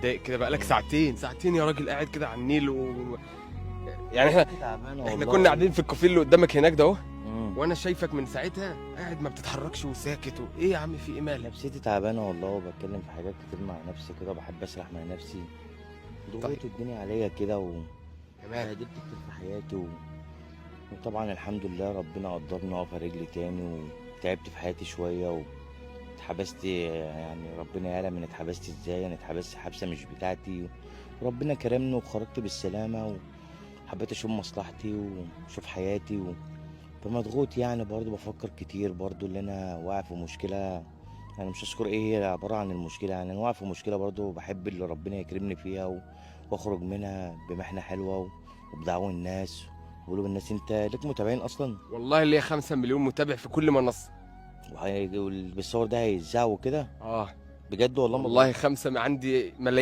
متضايق كده بقالك ساعتين ساعتين يا راجل قاعد كده على النيل يعني احنا تعبانه احنا والله. كنا قاعدين في الكافيه اللي قدامك هناك ده اهو، مم. وانا شايفك من ساعتها قاعد ما بتتحركش وساكت ايه يا عم في ايه مالك؟ نفسيتي تعبانه والله، وبتكلم في حاجات كتير مع نفسي كده، بحب اسرح مع نفسي. طيب ضغوط الدنيا عليا كده تمام. وبهدلت كتير في حياتي وطبعا الحمد لله ربنا قدرني اقف على رجلي تاني، وتعبت في حياتي شويه واتحبست. يعني ربنا يعلم انا اتحبست ازاي، انا اتحبست حبسه مش بتاعتي، وربنا كرمني وخرجت بالسلامه، وحبيت اشوف مصلحتي واشوف حياتي فمضغوط يعني، برضو بفكر كتير برضو اللي انا واقع في مشكله. انا مش هذكر ايه هي عباره عن المشكله، يعني انا واقع في مشكله برضو، بحب اللي ربنا يكرمني فيها واخرج منها بمحنه حلوه وبدعوة الناس وقلوب الناس. انت ليك متابعين اصلا؟ والله ليا 5 مليون متابع في كل منصة. بالصور ده هيتذاعوا كده؟ اه بجد والله ما والله بهزر. 5 عندي ملايين